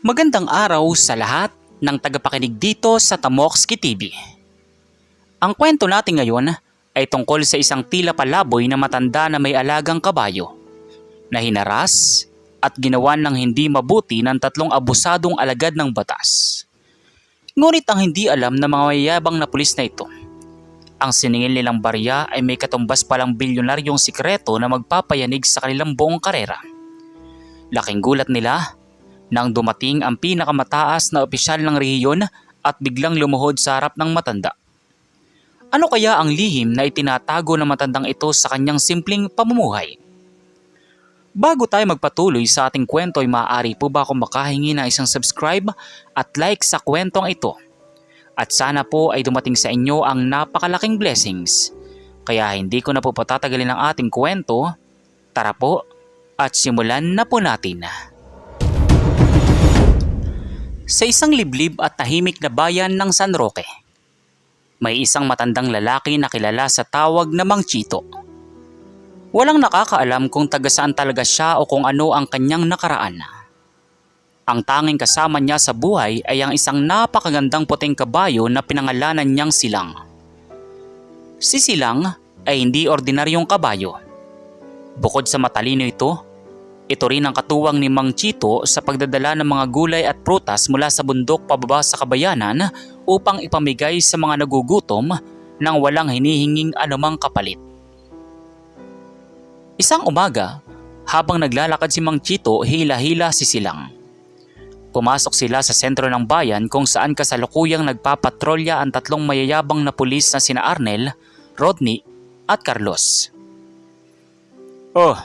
Magandang araw sa lahat ng tagapakinig dito sa Tamokski TV. Ang kwento natin ngayon ay tungkol sa isang tila palaboy na matanda na may alagang kabayo na hinaras at ginawan ng hindi mabuti ng tatlong abusadong alagad ng batas. Ngunit ang hindi alam ng mga mayayabang na pulis na ito, ang siningil nilang barya ay may katumbas palang bilyonaryong sikreto na magpapayanig sa kanilang buong karera. Laking gulat nila nang dumating ang pinakamataas na opisyal ng rehiyon at biglang lumuhod sa harap ng matanda. Ano kaya ang lihim na itinatago ng matandang ito sa kanyang simpleng pamumuhay? Bago tayo magpatuloy sa ating kwento ay maaari po ba akong makahingi ng isang subscribe at like sa kwentong ito? At sana po ay dumating sa inyo ang napakalaking blessings. Kaya hindi ko na po patatagalin ang ating kwento. Tara po at simulan na po natin. Sa isang liblib at tahimik na bayan ng San Roque, may isang matandang lalaki na kilala sa tawag na Mang Chito. Walang nakakaalam kung taga saan talaga siya o kung ano ang kanyang nakaraan. Ang tanging kasama niya sa buhay ay ang isang napakagandang puting kabayo na pinangalanan niyang Silang. Si Silang ay hindi ordinaryong kabayo. Bukod sa matalino ito rin ang katuwang ni Mang Chito sa pagdadala ng mga gulay at prutas mula sa bundok pababa sa kabayanan upang ipamigay sa mga nagugutom nang walang hinihinging anumang kapalit. Isang umaga, habang naglalakad si Mang Chito, hila-hila si Silang. Pumasok sila sa sentro ng bayan kung saan kasalukuyang nagpapatrolya ang tatlong mayayabang na pulis na sina Arnel, Rodney at Carlos. Oh,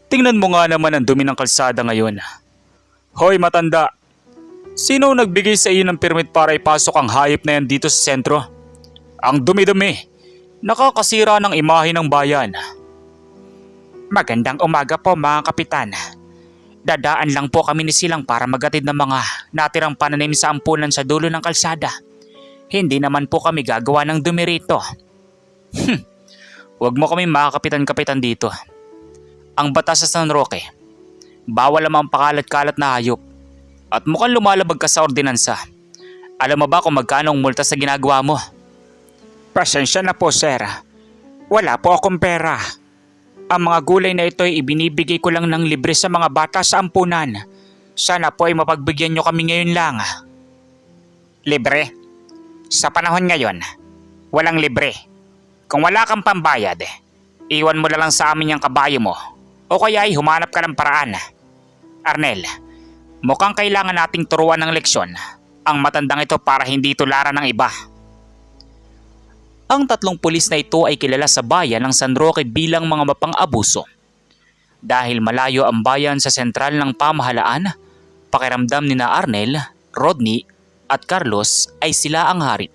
tingnan mo nga naman ang dumi ng kalsada ngayon. Hoy matanda, sino nagbigay sa iyo ng permit para ipasok ang hayop na yan dito sa sentro? Ang dumi-dumi, nakakasira ng imahe ng bayan. Magandang umaga po mga kapitan. Dadaan lang po kami ni Silang para magatid ng mga natirang pananim sa ampunan sa dulo ng kalsada. Hindi naman po kami gagawa ng dumi rito. Huwag mo kami makakapitan-kapitan dito. Ang batas sa San Roque, bawal ang pakalat-kalat na hayop at mukhang lumalabag ka sa ordinansa. Alam mo ba kung magkano ang multa sa ginagawa mo? Pasensya na po sir, wala po akong pera. Ang mga gulay na ito ay ibinibigay ko lang ng libre sa mga bata sa ampunan. Sana po ay mapagbigyan nyo kami ngayon lang. Libre? Sa panahon ngayon, walang libre. Kung wala kang pambayad, iwan mo na lang sa amin yung kabayo mo o kaya ay humanap ka ng paraan. Arnel, mukhang kailangan nating turuan ng leksyon ang matandang ito para hindi tularan ng iba. Ang tatlong pulis na ito ay kilala sa bayan ng San Roque bilang mga mapang-abuso. Dahil malayo ang bayan sa sentral ng pamahalaan, pakiramdam ni na Arnel, Rodney at Carlos ay sila ang hari.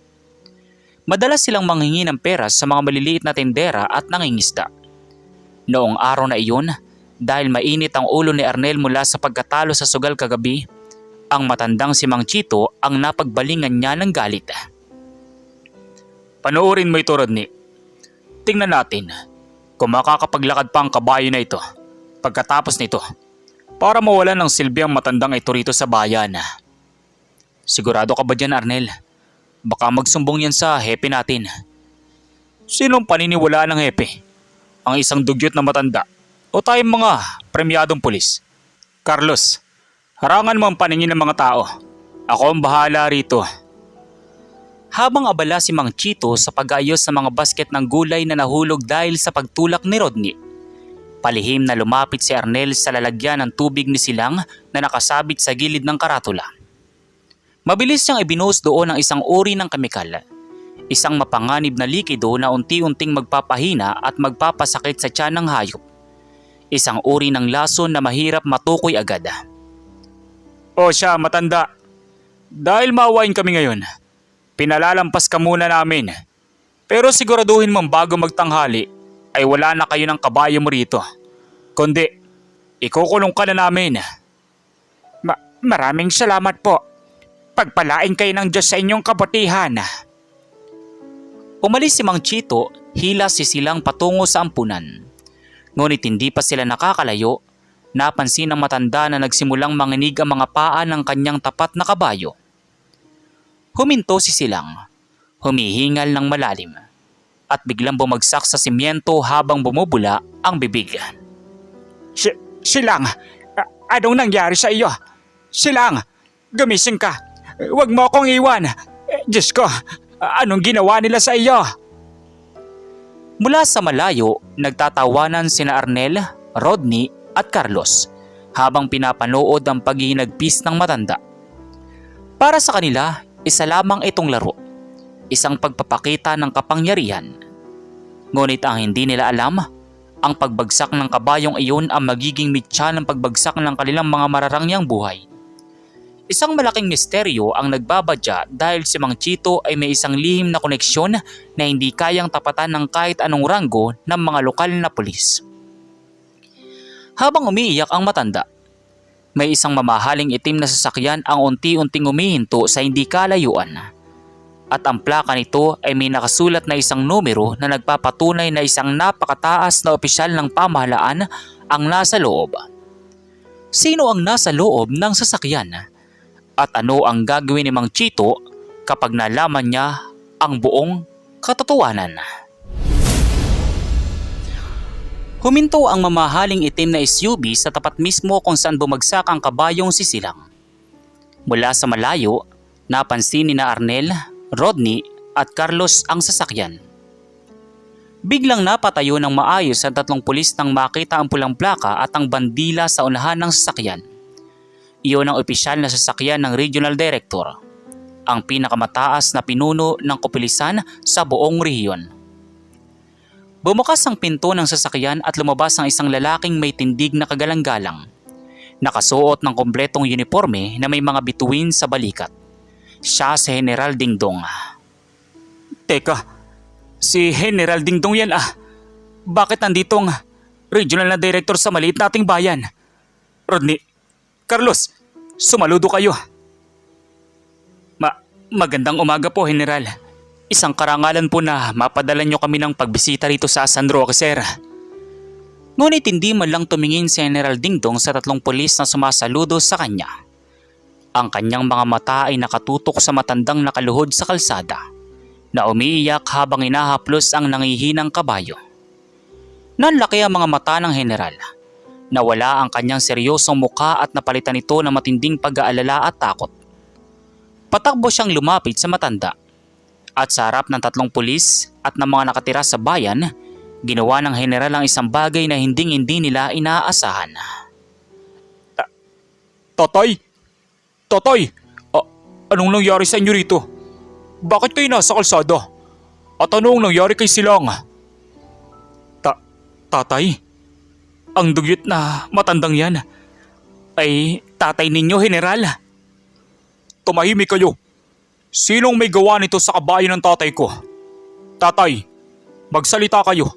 Madalas silang manghingi ng pera sa mga maliliit na tendera at nangingisda. Noong araw na iyon, dahil mainit ang ulo ni Arnel mula sa pagkatalo sa sugal kagabi, ang matandang si Mang Chito ang napagbalingan niya ng galit. Panoorin mo ito Rodney. Tingnan natin kung makakapaglakad pa ang kabayo na ito pagkatapos nito para mawalan ng silbi ang matandang ito rito sa bayan. Sigurado ka ba dyan Arnel? Baka magsumbong yan sa hepe natin. Sinong paniniwalaan ng hepe? Ang isang dugyot na matanda o tayong mga premyadong pulis? Carlos, harangan mo ang paningin ng mga tao. Ako ang bahala rito. Habang abala si Mang Chito sa pag-ayos ng mga basket ng gulay na nahulog dahil sa pagtulak ni Rodney, palihim na lumapit si Arnel sa lalagyan ng tubig ni Silang na nakasabit sa gilid ng karatula. Mabilis siyang ibinuhos doon ang isang uri ng kemikal, isang mapanganib na likido na unti-unting magpapahina at magpapasakit sa tiyan ng hayop. Isang uri ng lason na mahirap matukoy agad. O siya matanda, dahil maawain kami ngayon, pinalalampas ka muna namin. Pero siguraduhin mong bago magtanghali ay wala na kayo ng kabayo mo rito. Kundi, ikukulong ka na namin. Maraming salamat po. Pagpalain kayo ng Diyos sa inyong kabutihan. Umalis si Mang Chito, hila si Silang patungo sa ampunan. Ngunit hindi pa sila nakakalayo napansin ng matanda na nagsimulang manginig ang mga paa ng kanyang tapat na kabayo. Huminto si Silang, humihingal ng malalim, at biglang bumagsak sa simyento habang bumubula ang bibig. Silang, anong nangyari sa iyo? Silang, gumising ka. Huwag mo akong iwan. Diyos ko, anong ginawa nila sa iyo? Mula sa malayo, nagtatawanan sina Arnel, Rodney at Carlos habang pinapanood ang paghihinagpis ng matanda. Para sa kanila, isa lamang itong laro, isang pagpapakita ng kapangyarihan. Ngunit ang hindi nila alam, ang pagbagsak ng kabayong iyon ang magiging mitya ng pagbagsak ng kanilang mga mararangyang buhay. Isang malaking misteryo ang nagbabadya dahil si Mang Chito ay may isang lihim na koneksyon na hindi kayang tapatan ng kahit anong ranggo ng mga lokal na pulis. Habang umiiyak ang matanda, may isang mamahaling itim na sasakyan ang unti-unting umihinto sa hindi kalayuan. At ang plaka nito ay may nakasulat na isang numero na nagpapatunay na isang napakataas na opisyal ng pamahalaan ang nasa loob. Sino ang nasa loob ng sasakyan? At ano ang gagawin ni Mang Chito kapag nalaman niya ang buong katotohanan? Huminto ang mamahaling itim na SUV sa tapat mismo kung saan bumagsak ang kabayong si Silang. Mula sa malayo, napansin ni na Arnel, Rodney at Carlos ang sasakyan. Biglang napatayo ng maayos ang tatlong pulis nang makita ang pulang plaka at ang bandila sa unahan ng sasakyan. Iyon ang opisyal na sasakyan ng Regional Director, ang pinakamataas na pinuno ng kapulisan sa buong rehiyon. Bumukas ang pinto ng sasakyan at lumabas ang isang lalaking may tindig na kagalang-galang. Nakasuot ng kompletong uniforme na may mga bituin sa balikat. Siya si General Dingdong. Teka, si General Dingdong yan ah. Bakit nandito ang Regional na Director sa maliit nating bayan? Rodney, Carlos, sumaludo kayo. Magandang umaga po, General. Isang karangalan po na mapadala nyo kami ng pagbisita rito sa San Roque, sir. Ngunit hindi man lang tumingin si General Dingdong sa tatlong pulis na sumasaludo sa kanya. Ang kanyang mga mata ay nakatutok sa matandang nakaluhod sa kalsada na umiiyak habang inahaplos ang nangihinang kabayo. Nanlaki ang mga mata ng General. Nawala ang kanyang seryosong muka at napalitan ito ng matinding pag-aalala at takot. Patakbo siyang lumapit sa matanda at sa harap ng tatlong pulis at ng mga nakatira sa bayan, ginawa ng General ang isang bagay na hindi nila inaasahan. Totoy! Totoy! Anong nangyari sa inyo rito? Bakit kayo nasa kalsada? At anong nangyari kay Silang? Tatay? Ang dugyot na matandang yan ay tatay ninyo, General. Tumahimik kayo. Sinong may gawa nito sa kabayo ng tatay ko? Tatay, magsalita kayo.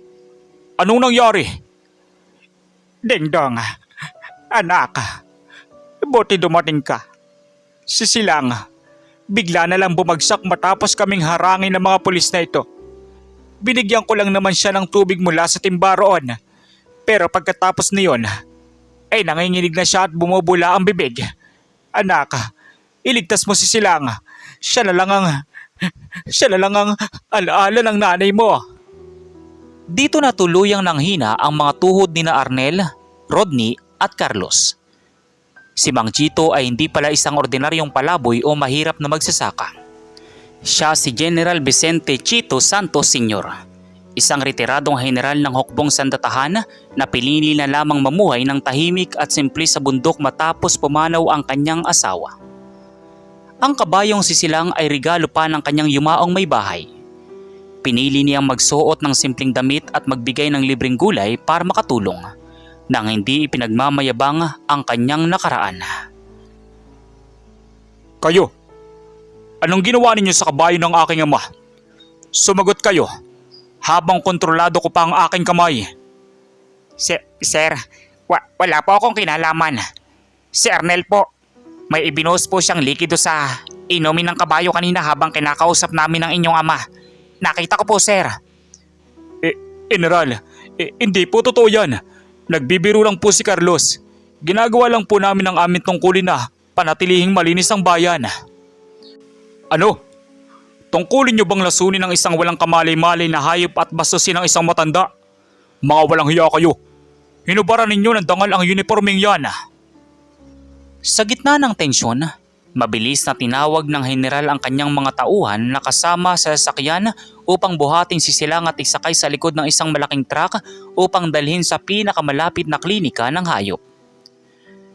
Anong nangyari? Dingdong, anak, buti dumating ka. Si Silang, bigla na lang bumagsak matapos kaming harangin ng mga pulis na ito. Binigyan ko lang naman siya ng tubig mula sa timba roon. Pero pagkatapos niyon, ay nanginginig na siya at bumubula ang bibig. Anak, iligtas mo si Silang. Siya na lang ang alaala ng nanay mo. Dito na tuluyang nanghina ang mga tuhod ni na Arnel, Rodney at Carlos. Si Mang Chito ay hindi pala isang ordinaryong palaboy o mahirap na magsasaka. Siya si General Vicente Chito Santos Sr., isang retiradong general ng hukbong sandatahan na pinili na lamang mamuhay ng tahimik at simple sa bundok matapos pumanaw ang kanyang asawa. Ang kabayong si Silang ay regalo pa ng kanyang yumaong may bahay. Pinili niyang magsuot ng simpleng damit at magbigay ng libreng gulay para makatulong, nang hindi ipinagmamayabang ang kanyang nakaraan. Kayo, anong ginawa ninyo sa kabayo ng aking ama? Sumagot kayo, habang kontrolado ko pa ang aking kamay. Sir, wala po akong kinalaman. Si Arnel po, may ibinuhos po siyang likido sa inumin ng kabayo kanina habang kinakausap namin ng inyong ama. Nakita ko po, sir. General, hindi po totoo yan. Nagbibiro lang po si Carlos. Ginagawa lang po namin ang aming tungkulin na panatilihing malinis ang bayan. Ano? Tungkulin niyo bang lasunin ng isang walang kamalay-malay na hayop at bastusin ng isang matanda? Mga walang hiya kayo. Hinubaran ninyo ng dangal ang uniforming yan. Sa gitna ng tensyon, mabilis na tinawag ng general ang kanyang mga tauhan na kasama sa sasakyan upang buhatin si Silang at isakay sa likod ng isang malaking truck upang dalhin sa pinakamalapit na klinika ng hayop.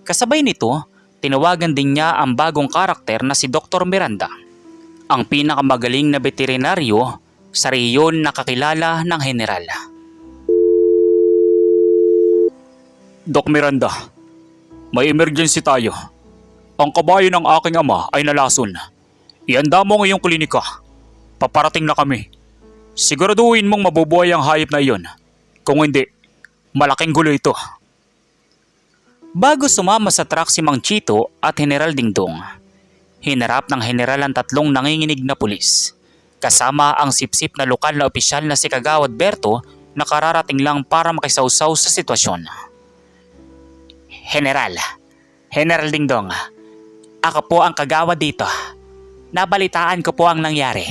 Kasabay nito, tinawagan din niya ang bagong karakter na si Dr. Miranda, ang pinakamagaling na veterinaryo sa rehiyon na kakilala ng general. Doc Miranda, may emergency tayo. Ang kabayo ng aking ama ay nalason. Ihanda mo ang iyong klinika. Paparating na kami. Siguraduhin mong mabubuhay ang hayop na iyon. Kung hindi, malaking gulo ito. Bago sumama sa truck si Mang Chito at General Dingdong, hinarap ng general ang tatlong nanginginig na pulis, kasama ang sipsip na lokal na opisyal na si Kagawad Berto na kararating lang para makisawsaw sa sitwasyon. General Dingdong, ako po ang kagawad dito. Nabalitaan ko po ang nangyari.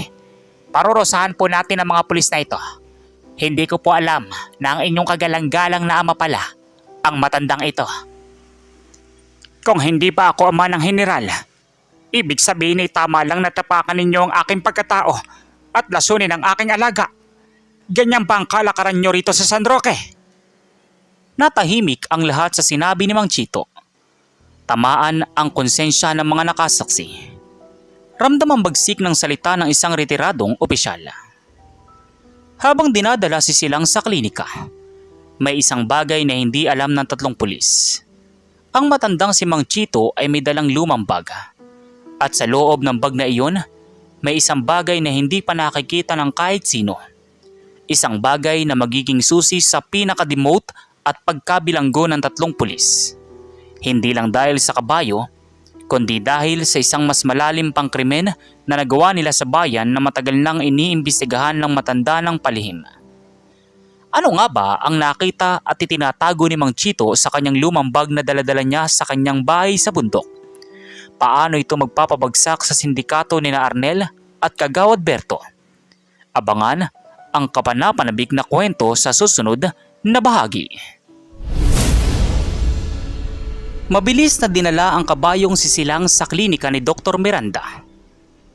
Parurusahan po natin ang mga pulis na ito. Hindi ko po alam na ang inyong kagalang-galang na ama pala ang matandang ito. Kung hindi pa ako ama ng general, ibig sabihin ay tama lang natapakan ninyo ang aking pagkatao at lasunin ang aking alaga. Ganyan ba ang kalakaran nyo rito sa San Roque? Natahimik ang lahat sa sinabi ni Mang Chito. Tamaan ang konsensya ng mga nakasaksi. Ramdam ang bagsik ng salita ng isang retiradong opisyal. Habang dinadala si Silang sa klinika, may isang bagay na hindi alam ng tatlong pulis. Ang matandang si Mang Chito ay may dalang lumang bag. At sa loob ng bag na iyon, may isang bagay na hindi pa nakikita ng kahit sino. Isang bagay na magiging susi sa pinaka-demote at pagkabilanggo ng tatlong pulis. Hindi lang dahil sa kabayo, kundi dahil sa isang mas malalim pang krimen na nagawa nila sa bayan na matagal nang iniimbestigahan ng matanda ng palihim. Ano nga ba ang nakita at itinatago ni Mang Chito sa kanyang lumang bag na daladala niya sa kanyang bahay sa bundok? Paano ito magpapabagsak sa sindikato ni na Arnel at Kagawad Berto? Abangan ang kapanapanabik na kwento sa susunod na bahagi. Mabilis na dinala ang kabayong si Silang sa klinika ni Dr. Miranda.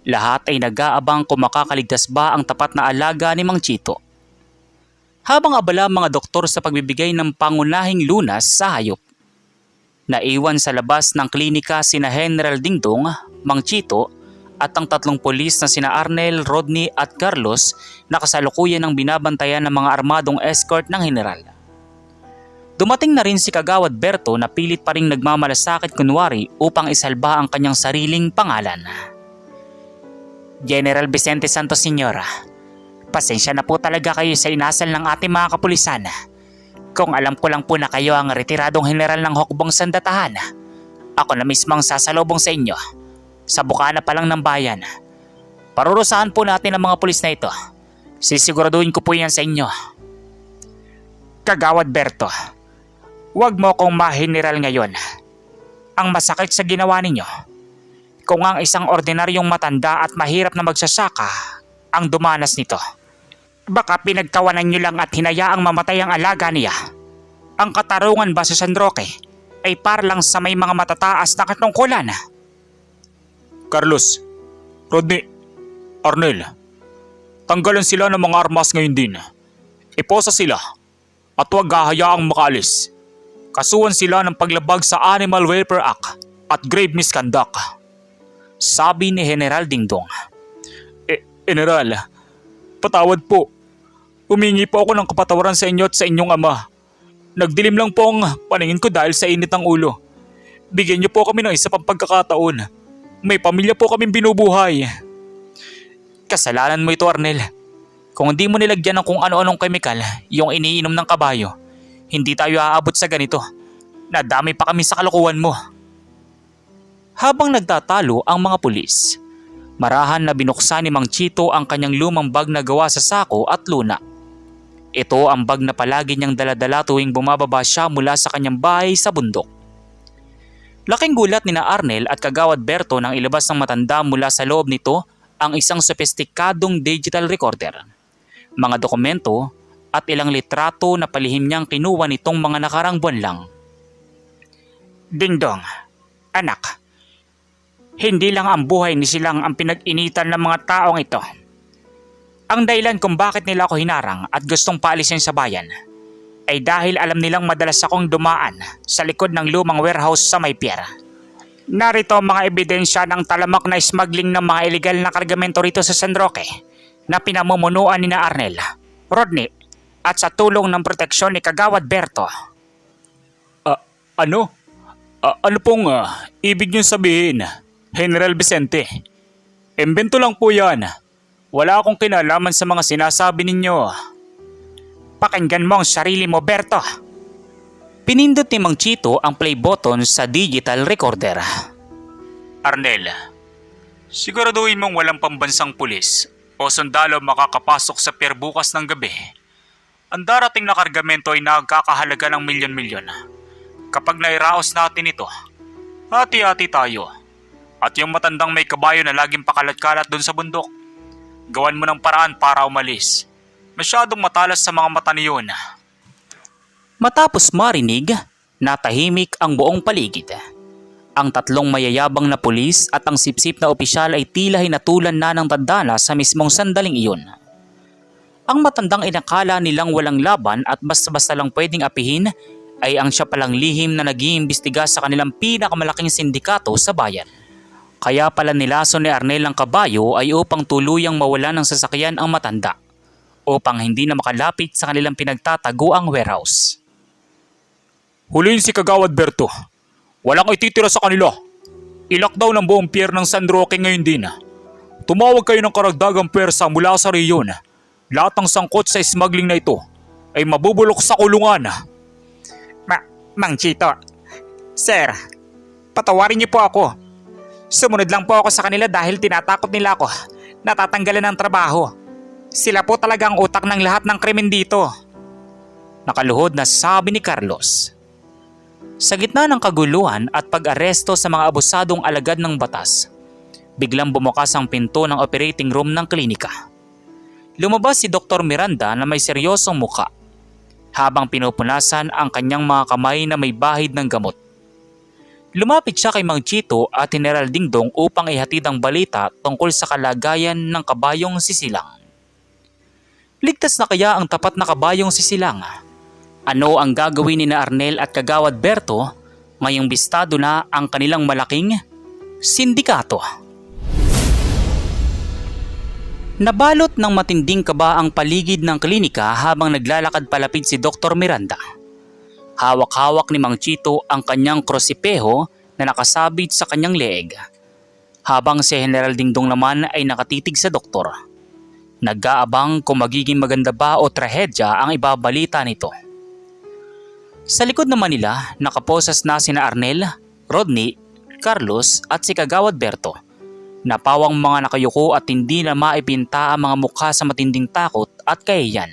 Lahat ay nag-aabang kung makakaligtas ba ang tapat na alaga ni Mang Chito. Habang abala mga doktor sa pagbibigay ng pangunahing lunas sa hayop, naiwan sa labas ng klinika sina General Dingdong, Mang Chito at ang tatlong pulis na sina Arnel, Rodney at Carlos na kasalukuyan ng binabantayan ng mga armadong escort ng general. Dumating na rin si Kagawad Berto na pilit pa ring nagmamalasakit kunwari upang isalba ang kanyang sariling pangalan. General Vicente Santos Señora, pasensya na po talaga kayo sa inasal ng ating mga kapulisan. Kung alam ko lang po na kayo ang retiradong general ng Hukbong Sandatahan, ako na mismo ang sasalubong sa inyo. Sa bukana pa lang ng bayan. Parurusahan po natin ang mga pulis na ito. Sisiguraduhin ko po yan sa inyo. Kagawad Berto, huwag mo kong mahiniral ngayon. Ang masakit sa ginawa ninyo, kung ang isang ordinaryong matanda at mahirap na magsasaka ang dumanas nito. Baka pinagkawanan nyo lang at hinayaang mamatay ang alaga niya. Ang katarungan ba sa San Roque ay para lang sa may mga matataas na katungkulan? Carlos, Rodney, Arnel, tanggalan sila ng mga armas ngayon din. Iposa sila at huwag hahayaang makaalis. Kasuhan sila ng paglabag sa Animal Welfare Act at grave misconduct. Sabi ni General Dingdong. General, patawad po. Humingi po ako ng kapatawaran sa inyo at sa inyong ama. Nagdilim lang po ang paningin ko dahil sa init ng ulo. Bigyan niyo po kami ng isa pang pagkakataon. May pamilya po kaming binubuhay. Kasalanan mo ito, Arnel. Kung hindi mo nilagyan ng kung ano-anong kemikal yung iniinom ng kabayo, hindi tayo aabot sa ganito. Nadami pa kami sa kalokohan mo. Habang nagtatalo ang mga pulis, marahan na binuksan ni Mang Chito ang kanyang lumang bag na gawa sa sako at luna. Ito ang bag na palagi niyang daladala tuwing bumababa siya mula sa kanyang bahay sa bundok. Laking gulat ni na Arnel at Kagawad Berto nang ilabas ng matanda mula sa loob nito ang isang sopistikadong digital recorder, mga dokumento at ilang litrato na palihim niyang kinuha nitong mga nakarang buwan lang. Dingdong, anak, hindi lang ang buhay ni Silang ang pinag-initan ng mga taong ito. Ang dahilan kung bakit nila ako hinarang at gustong paalisin sa bayan ay dahil alam nilang madalas akong dumaan sa likod ng lumang warehouse sa may pier. Narito ang mga ebidensya ng talamak na smuggling ng mga illegal na kargamento rito sa San Roque na pinamumunuan ni na Arnel, Rodney at sa tulong ng proteksyon ni Kagawad Berto. Ano? Ano pong ibig niyong sabihin, General Vicente? Imbento lang po yan. Wala akong kinalaman sa mga sinasabi ninyo. Pakinggan mo ang sarili mo, Berto. Pinindot ni Mang Chito ang play button sa digital recorder. Arnel, siguraduhin mong walang pambansang pulis o sundalo makakapasok sa pier bukas ng gabi. Ang darating na kargamento ay nagkakahalaga ng milyon-milyon. Kapag nairaos natin ito, hati-hati tayo. At yung matandang may kabayo na laging pakalat-kalat doon sa bundok, gawan mo ng paraan para umalis. Masyadong matalas sa mga mata niyon. Matapos marinig, natahimik ang buong paligid. Ang tatlong mayayabang na pulis at ang sipsip na opisyal ay tila hinatulan na ng tandana sa mismong sandaling iyon. Ang matandang inakala nilang walang laban at basta-basta lang pwedeng apihin ay ang siya palang lihim na nag-iimbestiga sa kanilang pinakamalaking sindikato sa bayan. Kaya pala nilaso ni Arnel ang kabayo ay upang tuluyang mawala ng sasakyan ang matanda, upang hindi na makalapit sa kanilang pinagtatago ang warehouse. Huliin si Kagawad Berto. Walang ititira sa kanila. I-lockdown ang buong pier ng San Roque ngayon din. Tumawag kayo ng karagdagang pwersa mula sa reyon. Lahat ng sangkot sa smuggling na ito ay mabubulok sa kulungan. Mang Chito, Sir, patawarin niyo po ako. Sumunod lang po ako sa kanila dahil tinatakot nila ako. Natatanggalan ng trabaho. Sila po talaga ang utak ng lahat ng krimen dito. Nakaluhod na sabi ni Carlos. Sa gitna ng kaguluhan at pag-aresto sa mga abusadong alagad ng batas, biglang bumukas ang pinto ng operating room ng klinika. Lumabas si Dr. Miranda na may seryosong muka, habang pinupunasan ang kanyang mga kamay na may bahid ng gamot. Lumapit siya kay Mang Chito at General Dingdong upang ihatid ang balita tungkol sa kalagayan ng kabayong si Silang. Ligtas na kaya ang tapat na kabayong si Silang? Ano ang gagawin ni na Arnel at Kagawad Berto ngayong bistado na ang kanilang malaking sindikato? Nabalot ng matinding kaba ang paligid ng klinika habang naglalakad palapit si Dr. Miranda. Hawak-hawak ni Mang Chito ang kanyang krosipeho na nakasabit sa kanyang leeg, habang si General Dingdong naman ay nakatitig sa doktor. Nag-aabang kung magiging maganda ba o trahedya ang ibabalita nito. Sa likod naman nila, nakaposas na sina Arnel, Rodney, Carlos at si Kagawad Berto. Napawang mga nakayuko at hindi na maipinta ang mga mukha sa matinding takot at kahiyan.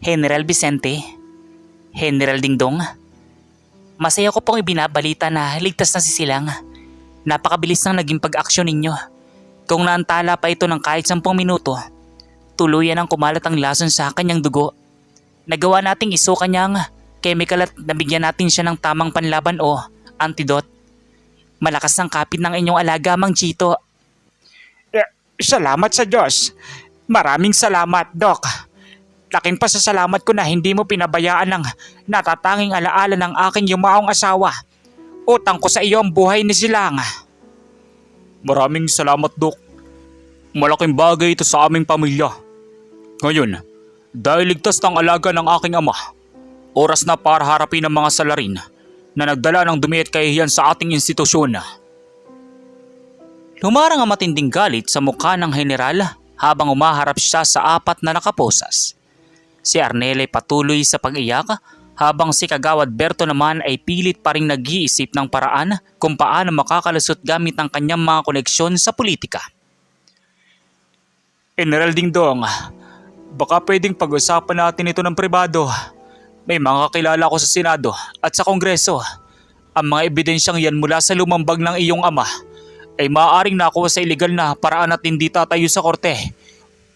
General Vicente, General Dingdong, masaya ko pong ibinabalita na ligtas na si Silang. Napakabilis ng naging pag-aksyon ninyo. Kung naantala pa ito ng kahit 10 minuto, tuluyan ang kumalat ang lason sa kanyang dugo. Nagawa nating isuka niyang chemical at nabigyan natin siya ng tamang panlaban o antidote. Malakas ang kapit ng inyong alaga, Mang Chito. Salamat sa Diyos. Maraming salamat, Doc. Laking pasasalamat ko na hindi mo pinabayaan ng natatanging alaala ng aking yumaong asawa. Utang ko sa iyo ang buhay ni Silang. Maraming salamat, Dok. Malaking bagay ito sa aming pamilya. Ngayon, dahil ligtas ng alaga ng aking ama, oras na para harapin ang mga salarin na nagdala ng dumi at kahihiyan sa ating institusyon. Humarang ang matinding galit sa mukha ng general habang umaharap siya sa 4 na nakaposas. Si Arnel ay patuloy sa pag-iyak habang si Kagawad Berto naman ay pilit pa ring nag-iisip ng paraan kung paano makakalusot gamit ang kanyang mga koneksyon sa politika. General Dingdong, baka pwedeng pag-usapan natin ito ng pribado. May mga kakilala ko sa Senado at sa Kongreso. ang mga ebidensyang yan mula sa lumambag ng iyong ama ay maaaring nakuha sa iligal na paraan at hindi tatayo sa korte.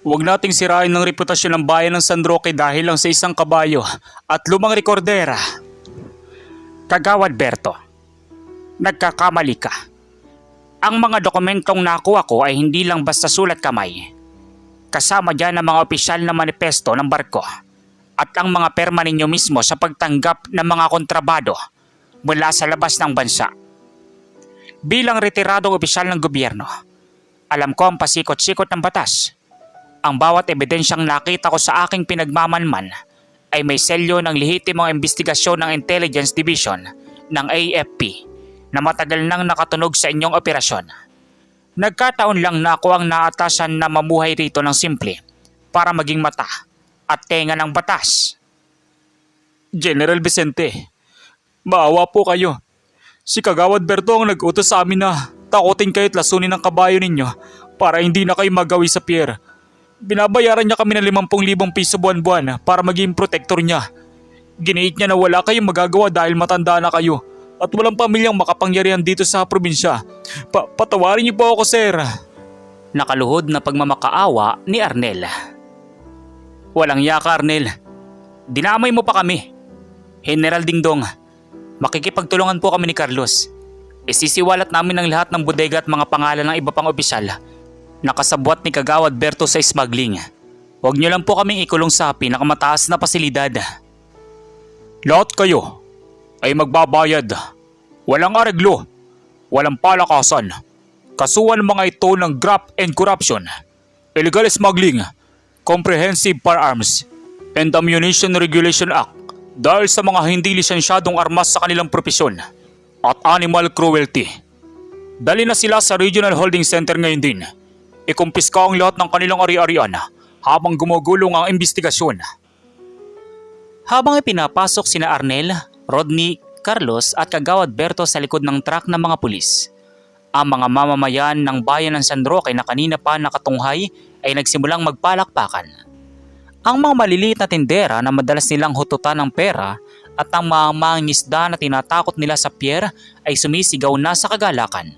Huwag nating sirain ng reputasyon ng bayan ng San Roque dahil lang sa isang kabayo at lumang rekordera. Kagawad Berto, nagkakamali ka. Ang mga dokumentong nakuha ko ay hindi lang basta sulat kamay. Kasama dyan ang mga opisyal na manifesto ng barko at ang mga perma ninyo mismo sa pagtanggap ng mga kontrabado mula sa labas ng bansa. Bilang retiradong opisyal ng gobyerno, alam ko ang pasikot-sikot ng batas. Ang bawat ebidensyang nakita ko sa aking pinagmamanman ay may selyo ng lehitimong investigasyon ng Intelligence Division ng AFP na matagal nang nakatunog sa inyong operasyon. Nagkataon lang na ako ang naatasan na mamuhay rito ng simple para maging mata at tenga ng batas. General Vicente, maawa po kayo. Si Kagawad Berto ang nag-utos sa amin na takutin kayo at lasunin ang kabayo ninyo para hindi na kayo magawi sa pier. Binabayaran niya kami ng 50,000 piso buwan-buwan para maging protector niya. Giniit niya na wala kayong magagawa dahil matanda na kayo at walang pamilyang makapangyarihan dito sa probinsya. Patawarin niyo po ako, sir. Nakaluhod na pagmamakaawa ni Arnel. Walang yaka, Arnel. Dinamay mo pa kami. General Dingdong, makikipagtulungan po kami ni Carlos. Isisiwalat namin ang lahat ng bodega at mga pangalan ng iba pang opisyal na kasabwat ni Kagawad Berto sa smuggling. Huwag niyo lang po kaming ikulong sa pinakamataas na pasilidad. Lahat kayo ay magbabayad. Walang areglo. Walang palakasan. Kasuhan mga ito ng graft and corruption, illegal smuggling, comprehensive firearms, and ammunition regulation act dahil sa mga hindi lisensyadong armas sa kanilang propesyon at animal cruelty. Dali na sila sa Regional Holding Center ngayon din. Ikumpiska ang lahat ng kanilang ari-arian habang gumugulong ang investigasyon. Habang ipinapasok sina Arnel, Rodney, Carlos at Kagawad Berto sa likod ng truck ng mga pulis, ang mga mamamayan ng bayan ng San Roque na kanina pa nakatunghay ay nagsimulang magpalakpakan. Ang mga maliliit na tindera na madalas nilang hututan ng pera at ang mga mangingisda na tinatakot nila sa pier ay sumisigaw na sa kagalakan.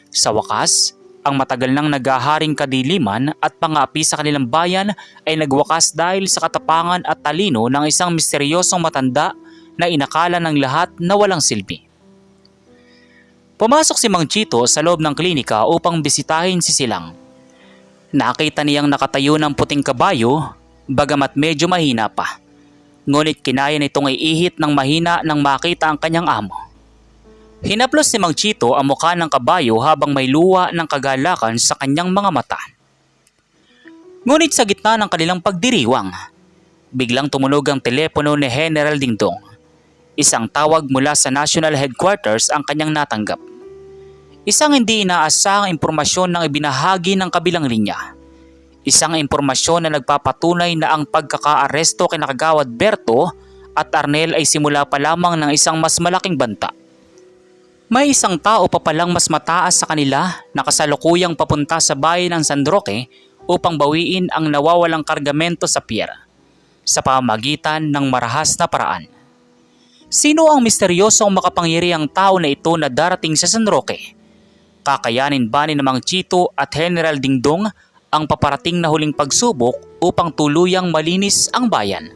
Sa wakas, ang matagal nang naghaharing kadiliman at pang-aapi sa kanilang bayan ay nagwakas dahil sa katapangan at talino ng isang misteryosong matanda na inakala ng lahat na walang silbi. Pumasok si Mang Chito sa loob ng klinika upang bisitahin si Silang. Nakita niyang nakatayo ng puting kabayo, bagamat medyo mahina pa. Ngunit kinaya nitong iihit ng mahina nang makita ang kanyang amo. Hinaplos ni Mang Chito ang mukha ng kabayo habang may luha ng kagalakan sa kanyang mga mata. Ngunit sa gitna ng kanilang pagdiriwang, biglang tumunog ang telepono ni General Dingdong. Isang tawag mula sa National Headquarters ang kanyang natanggap. Isang hindi inaasahang impormasyon ng ibinahagi ng kabilang linya. Isang impormasyon na nagpapatunay na ang pagkakaaresto kina Kagawad Berto at Arnel ay simula pa lamang ng isang mas malaking banta. May isang tao pa palang mas mataas sa kanila na kasalukuyang papunta sa bayan ng San Roque upang bawiin ang nawawalang kargamento sa pier sa pamamagitan ng marahas na paraan. Sino ang misteryosong makapangyarihang tao na ito na darating sa San Roque? Kakayanin ba ni Mang Chito at General Dingdong ang paparating na huling pagsubok upang tuluyang malinis ang bayan?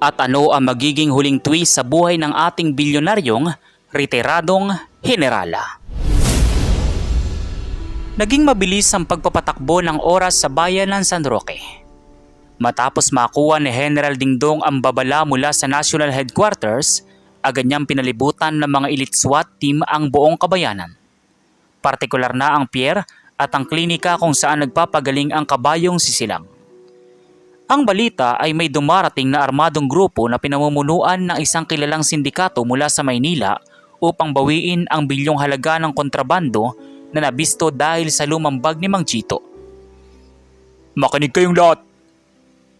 At ano ang magiging huling twist sa buhay ng ating bilyonaryong retiradong generala? Naging mabilis ang pagpapatakbo ng oras sa bayan ng San Roque. Matapos makuha ni General Dingdong ang babala mula sa National Headquarters, agad niyang pinalibutan ng mga elite SWAT team ang buong kabayanan. Partikular na ang pier at ang klinika kung saan nagpapagaling ang kabayong si Silang. Ang balita ay may dumarating na armadong grupo na pinamumunuan ng isang kilalang sindikato mula sa Maynila upang bawiin ang bilyong halaga ng kontrabando na nabisto dahil sa lumambag ni Mang Chito. Makinig kayong lahat.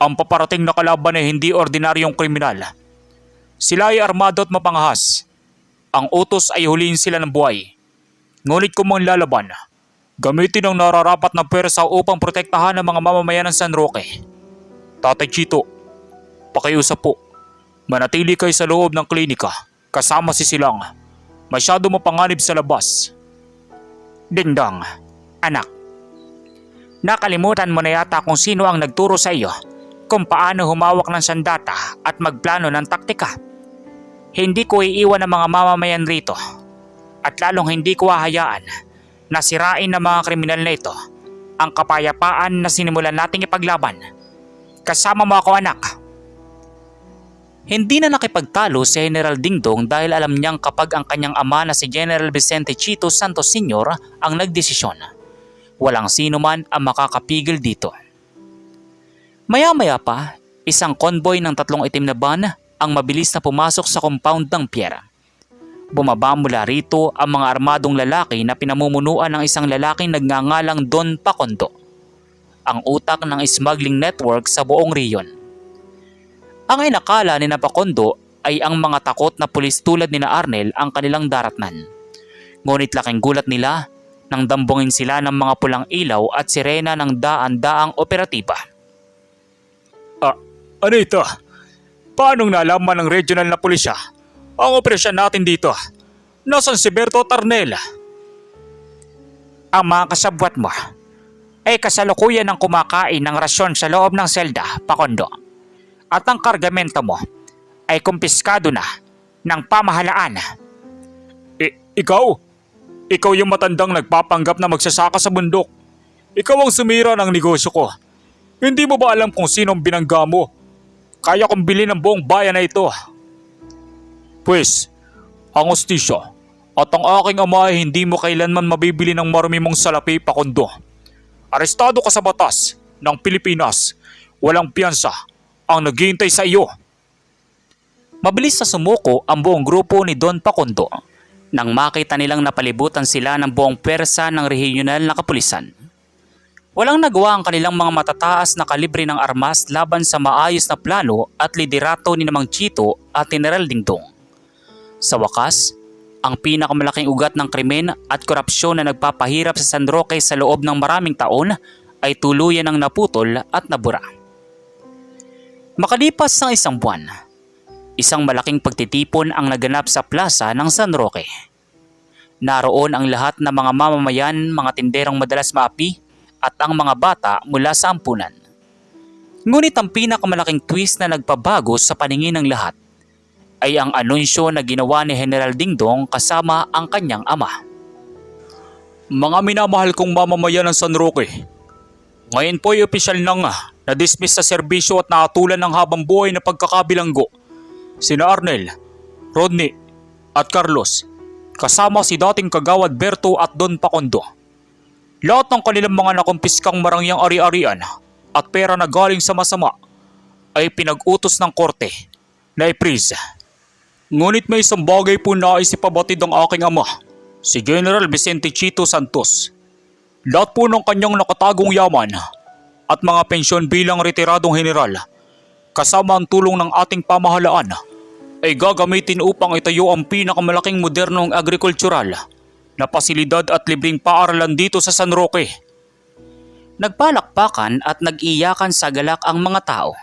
Ang paparating na kalaban ay hindi ordinaryong kriminal. Sila ay armado at mapangahas. Ang utos ay huliin sila ng buhay. Ngunit kung manglalaban, gamitin ang nararapat na pwersa upang protektahan ang mga mamamayan ng San Roque. Tatay Chito, pakiusap po. Manatili kayo sa loob ng klinika kasama si Silang Masyado mapanganib sa labas. Dingdong, anak. Nakalimutan mo na yata kung sino ang nagturo sa iyo kung paano humawak ng sandata at magplano ng taktika. Hindi ko iiwan ang mga mamamayan rito at lalong hindi ko hahayaan na sirain ng mga kriminal na ito ang kapayapaan na sinimulan nating ipaglaban. Kasama mo ako, anak. Hindi na nakipagtalo si General Dingdong dahil alam niyang kapag ang kanyang ama na si General Vicente Chito Santos Sr. ang nagdesisyon, walang sino man ang makakapigil dito. Maya-maya pa, isang convoy ng 3 itim na van ang mabilis na pumasok sa compound ng Pierre. Bumaba mula rito ang mga armadong lalaki na pinamumunuan ng isang lalaking nagngangalang Don Pacondo, ang utak ng smuggling network sa buong riyon. Ang inakala ni Pacondo ay ang mga takot na pulis tulad ni Arnel ang kanilang daratnan. Ngunit laking gulat nila nang dambungin sila ng mga pulang ilaw at sirena ng daan-daang operatiba. Ano ito? Paanong nalaman ng regional na pulisya ang operasyon natin dito? Nasaan si Berto at Arnel? Ang mga kasabwat mo ay kasalukuyan ng kumakain ng rasyon sa loob ng selda, Pacondo. At ang kargamento mo ay kumpiskado na ng pamahalaan. Ikaw? Ikaw yung matandang nagpapanggap na magsasaka sa bundok. Ikaw ang sumira ng negosyo ko. Hindi mo ba alam kung sinong binangga mo? Kaya kong bilhin ang buong bayan na ito. Pwes, ang hostisya at ang aking ama ay hindi mo kailanman mabibili ng marumi mong salapi, Pacondo. Arestado ka sa batas ng Pilipinas. Walang piyansa ang naghihintay sa iyo. Mabilis na sumuko ang buong grupo ni Don Pacondo nang makita nilang napalibutan sila ng buong pwersa ng regional na kapulisan. Walang nagawa ang kanilang mga matataas na kalibre ng armas laban sa maayos na plano at liderato ni Mang Chito at General Dingdong. Sa wakas, ang pinakamalaking ugat ng krimen at korupsyon na nagpapahirap sa San Roque sa loob ng maraming taon ay tuluyan ng naputol at nabura. Makalipas ng 1 buwan, isang malaking pagtitipon ang naganap sa plaza ng San Roque. Naroon ang lahat ng mga mamamayan, mga tinderong madalas maapi at ang mga bata mula sa ampunan. Ngunit ang pinakamalaking twist na nagpabago sa paningin ng lahat ay ang anunsyo na ginawa ni General Dingdong kasama ang kanyang ama. Mga minamahal kong mamamayan ng San Roque, ngayon po ay opisyal nang na-dismiss sa serbisyo at nakatulan ng habang buhay na pagkakabilanggo sina Arnel, Rodney at Carlos, kasama si dating kagawad Berto at Don Pacondo. Lahat ng kanilang mga nakumpiskang marangyang ari-arian at pera na galing sa masama ay pinag-utos ng korte na i-freeze. Ngunit may isang bagay po na isipabatid ang aking ama, si General Vicente Chito Santos. Lahat po ng kanyang nakatagong yaman at mga pensyon bilang retiradong general, kasama ang tulong ng ating pamahalaan, ay gagamitin upang itayo ang pinakamalaking modernong agrikultural na pasilidad at libreng paaralan dito sa San Roque. Nagpalakpakan at nag-iyakan sa galak ang mga tao.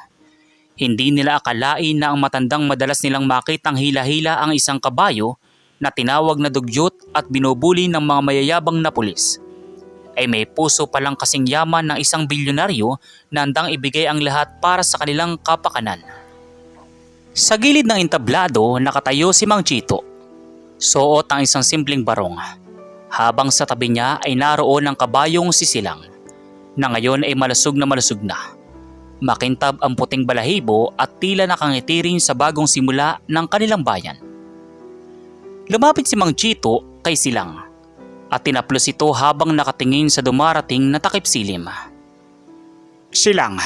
Hindi nila akalain na ang matandang madalas nilang makitang hila-hila ang isang kabayo na tinawag na dugyot at binubuli ng mga mayayabang na pulis ay may puso palang kasing yaman ng isang bilyonaryo na handang ibigay ang lahat para sa kanilang kapakanan. Sa gilid ng entablado nakatayo si Mang Chito. Suot ang isang simpleng barong, habang sa tabi niya ay naroon ang kabayong sisilang na ngayon ay malusog na. Makintab ang puting balahibo at tila nakangiti sa bagong simula ng kanilang bayan. Lumapit si Mang Chito kay Silang at tinaplos ito habang nakatingin sa dumarating na takip silim. Silang,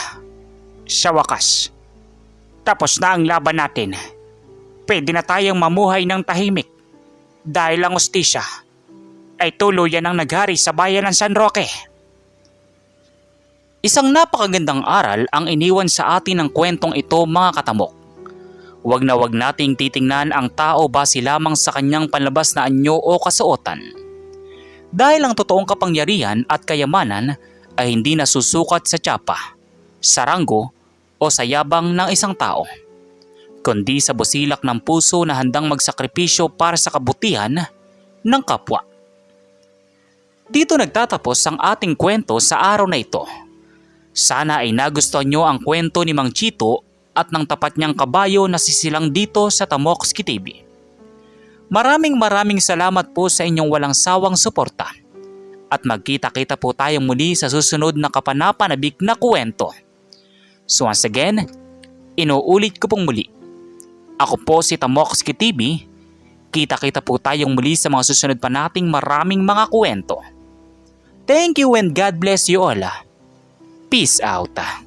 sa wakas, tapos na ang laban natin. Pwede na tayong mamuhay ng tahimik dahil ang hostisya ay tuluyan ang naghari sa bayan ng San Roque. Isang napakagandang aral ang iniwan sa atin ng kwentong ito, mga katamok. Huwag na huwag nating titingnan ang tao base lamang sa kanyang panlabas na anyo o kasuotan. Dahil ang totoong kapangyarihan at kayamanan ay hindi nasusukat sa tsapa, sa ranggo o sa yabang ng isang tao, kundi sa busilak ng puso na handang magsakripisyo para sa kabutihan ng kapwa. Dito nagtatapos ang ating kwento sa araw na ito. Sana ay nagustuhan nyo ang kwento ni Mang Chito at ng tapat niyang kabayo na sisilang dito sa Tamokski TV. Maraming salamat po sa inyong walang sawang suporta. At magkita-kita po tayong muli sa susunod na kapanapanabik na kwento. So once again, inuulit ko pong muli. Ako po si Tamokski TV. Kita-kita po tayong muli sa mga susunod pa nating maraming mga kwento. Thank you and God bless you all. Peace out.